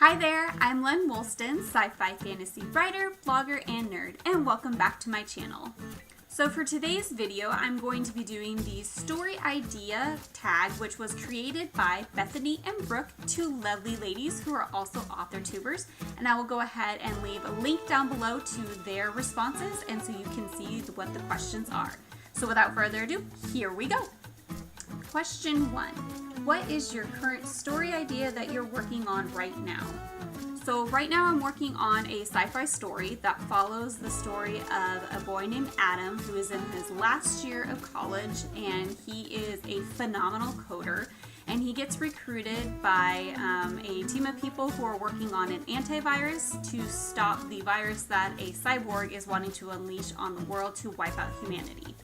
Hi there, I'm Len Woolston, sci-fi fantasy writer, blogger, and nerd, and welcome back to my channel. So for today's video, I'm going to be doing the story idea tag, which was created by Bethany and Brooke, two lovely ladies who are also author tubers, and I will go ahead and leave a link down below to their responses, and so you can see what the questions are. So without further ado, here we go. Question 1. What is your current story idea that you're working on right now? So right now I'm working on a sci-fi story that follows the story of a boy named Adam who is in his last year of college, and he is a phenomenal coder, and he gets recruited by a team of people who are working on an antivirus to stop the virus that a cyborg is wanting to unleash on the world to wipe out humanity.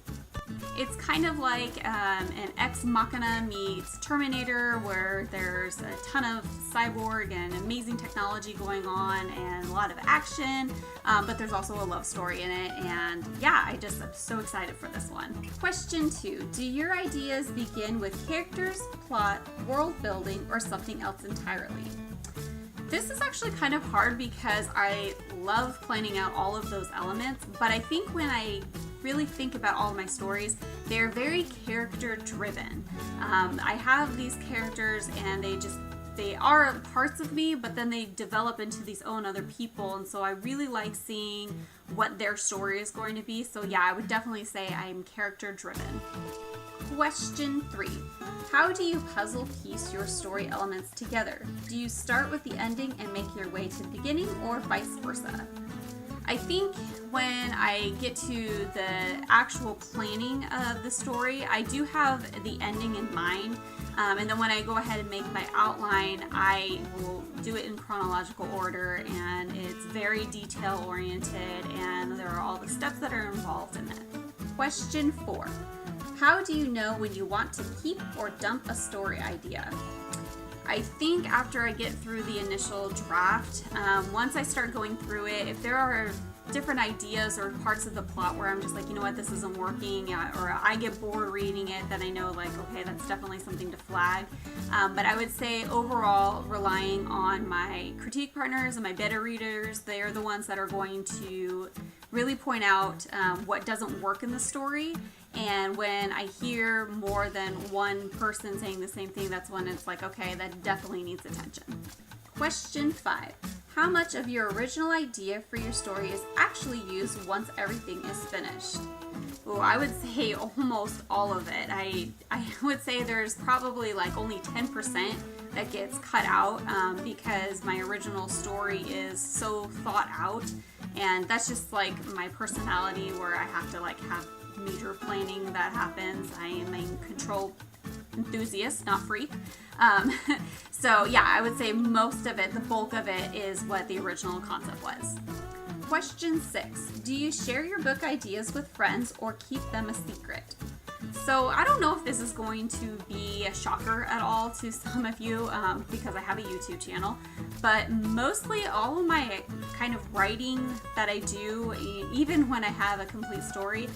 It's kind of like an Ex Machina meets Terminator, where there's a ton of cyborg and amazing technology going on and a lot of action, but there's also a love story in it, and yeah, I'm so excited for this one. Question 2. Do your ideas begin with characters, plot, world building, or something else entirely? This is actually kind of hard because I love planning out all of those elements, but I think when I really think about all of my stories, they're very character driven. I have these characters and they are parts of me, but then they develop into these own other people, and so I really like seeing what their story is going to be. So yeah, I would definitely say I'm character driven. Question 3. How do you puzzle piece your story elements together? Do you start with the ending and make your way to the beginning, or vice versa? I think when I get to the actual planning of the story, I do have the ending in mind, and then when I go ahead and make my outline, I will do it in chronological order, and it's very detail oriented, and there are all the steps that are involved in it. Question 4. How do you know when you want to keep or dump a story idea? I think after I get through the initial draft, once I start going through it, if there are different ideas or parts of the plot where I'm just like, you know what, this isn't working, or I get bored reading it, then I know, like, okay, that's definitely something to flag. But I would say overall, relying on my critique partners and my beta readers, they are the ones that are going to really point out what doesn't work in the story. And when I hear more than one person saying the same thing, that's when it's like, okay, that definitely needs attention. Question 5. How much of your original idea for your story is actually used once everything is finished? Oh, I would say almost all of it. I would say there's probably like only 10% that gets cut out because my original story is so thought out, and that's just like my personality, where I have to like have major planning that happens. I am a control enthusiast, not freak. So yeah, I would say most of it, the bulk of it, is what the original concept was. Question 6. Do you share your book ideas with friends or keep them a secret? So I don't know if this is going to be a shocker at all to some of you because I have a YouTube channel, but mostly all of my kind of writing that I do, even when I have a complete story,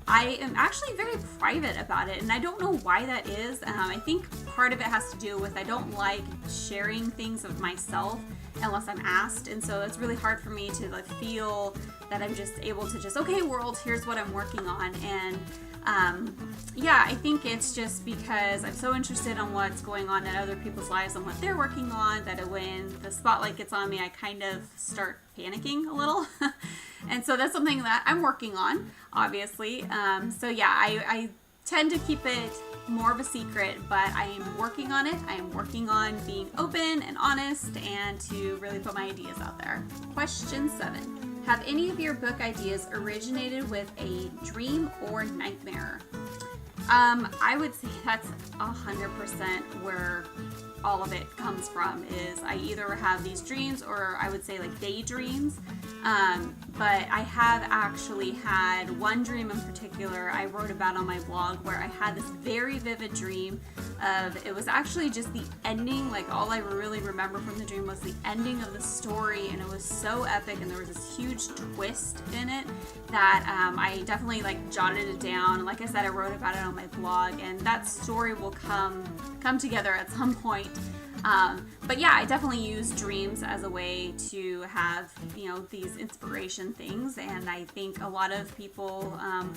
I am actually very private about it, and I don't know why that is. I think part of it has to do with I don't like sharing things of myself unless I'm asked, and so it's really hard for me to like feel that I'm just able to just, okay world, here's what I'm working on. And yeah, I think it's just because I'm so interested in what's going on in other people's lives and what they're working on, that when the spotlight gets on me, I kind of start panicking a little. And so that's something that I'm working on, obviously. So yeah, I tend to keep it more of a secret, but I am working on it. I am working on being open and honest and to really put my ideas out there. Question 7. Have any of your book ideas originated with a dream or nightmare? I would say that's 100% where all of it comes from. Is I either have these dreams, or I would say like daydreams, but I have actually had one dream in particular I wrote about on my blog, where I had this very vivid dream of, it was actually just the ending, like all I really remember from the dream was the ending of the story, and it was so epic, and there was this huge twist in it that I definitely like jotted it down, and like I said, I wrote about it on my blog, and that story will come together at some point. But yeah, I definitely use dreams as a way to have, these inspiration things. And I think a lot of people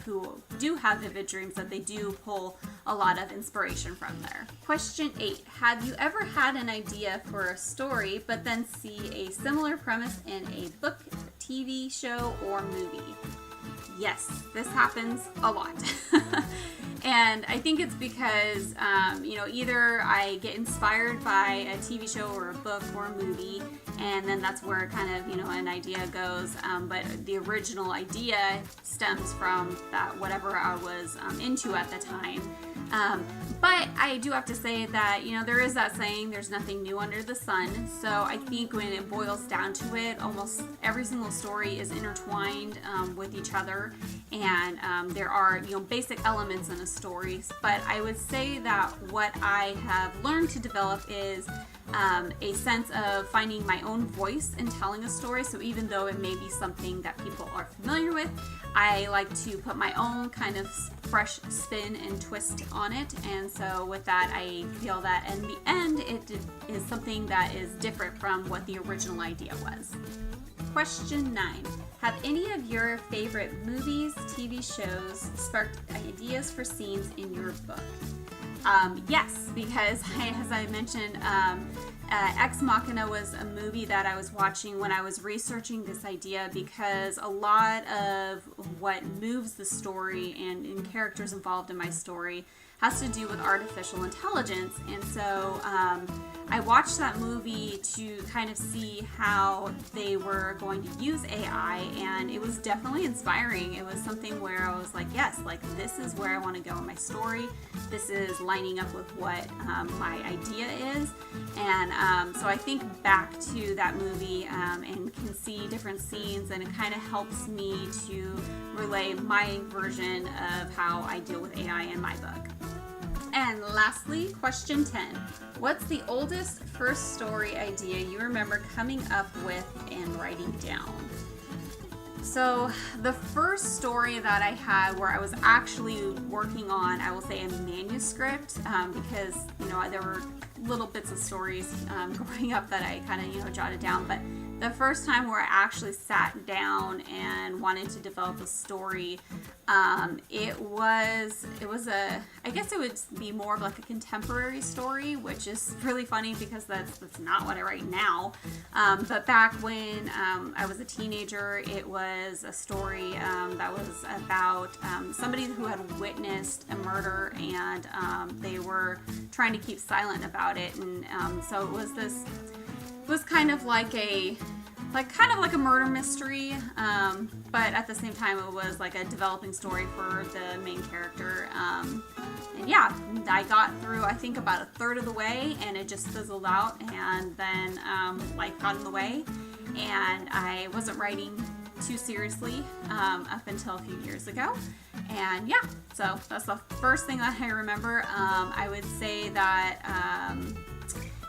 who do have vivid dreams, that they do pull a lot of inspiration from there. Question 8. Have you ever had an idea for a story, but then see a similar premise in a book, TV show, or movie? Yes, this happens a lot. And I think it's because, either I get inspired by a TV show or a book or a movie, and then that's where kind of, an idea goes. But the original idea stems from that whatever I was into at the time. But I do have to say that, there is that saying, there's nothing new under the sun. So I think when it boils down to it, almost every single story is intertwined with each other. And there are, basic elements in a story. But I would say that what I have learned to develop is a sense of finding my own voice in telling a story. So even though it may be something that people are familiar with, I like to put my own kind of fresh spin and twist on it. And so with that, I feel that in the end, it is something that is different from what the original idea was. Question 9. Have any of your favorite movies, TV shows sparked ideas for scenes in your book? Yes, because as I mentioned, Ex Machina was a movie that I was watching when I was researching this idea, because a lot of what moves the story and characters involved in my story has to do with artificial intelligence. And so I watched that movie to kind of see how they were going to use AI, and it was definitely inspiring. It was something where I was like, yes, like this is where I want to go in my story. This is lining up with what my idea is. And so I think back to that movie and can see different scenes, and it kind of helps me to relay my version of how I deal with AI in my book. And lastly, question 10. What's the oldest first story idea you remember coming up with and writing down? So the first story that I had where I was actually working on, I will say, a manuscript, because, there were little bits of stories growing up that I kind of, jotted down. But the first time where I actually sat down and wanted to develop a story, it was I guess it would be more of like a contemporary story, which is really funny because that's not what I write now. But back when I was a teenager, it was a story that was about somebody who had witnessed a murder, and they were trying to keep silent about it. And so it was kind of like a murder mystery, but at the same time it was like a developing story for the main character. And yeah, I got through, I think, about a third of the way, and it just fizzled out, and then life got in the way, and I wasn't writing too seriously up until a few years ago. And yeah, so that's the first thing that I remember. I would say that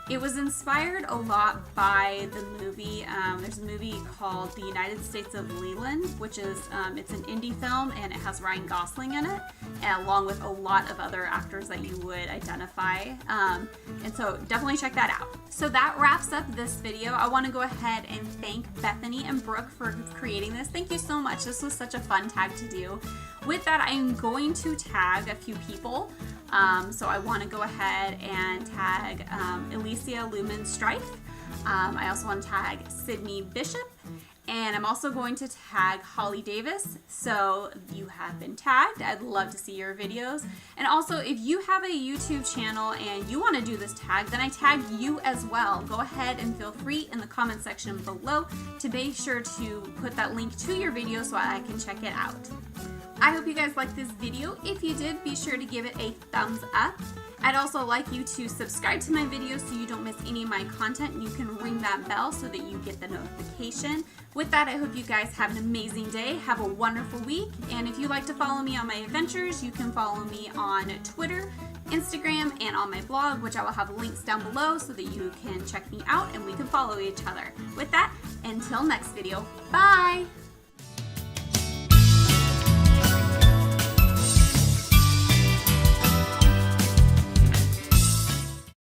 it was inspired a lot by the movie. There's a movie called The United States of Leland, which is, it's an indie film, and it has Ryan Gosling in it, and along with a lot of other actors that you would identify. And so definitely check that out. So that wraps up this video. I want to go ahead and thank Bethany and Brooke for creating this. Thank you so much. This was such a fun tag to do. With that, I'm going to tag a few people. So I want to go ahead and tag Elysia Lumen Strife. I also want to tag Sidnie Bishop. And I'm also going to tag Holly Davis. So you have been tagged. I'd love to see your videos. And also, if you have a YouTube channel and you want to do this tag, then I tag you as well. Go ahead and feel free in the comment section below to make sure to put that link to your video so I can check it out. I hope you guys liked this video. If you did, be sure to give it a thumbs up. I'd also like you to subscribe to my videos so you don't miss any of my content, and you can ring that bell so that you get the notification. With that, I hope you guys have an amazing day. Have a wonderful week. And if you'd like to follow me on my adventures, you can follow me on Twitter, Instagram, and on my blog, which I will have links down below so that you can check me out and we can follow each other. With that, until next video, bye!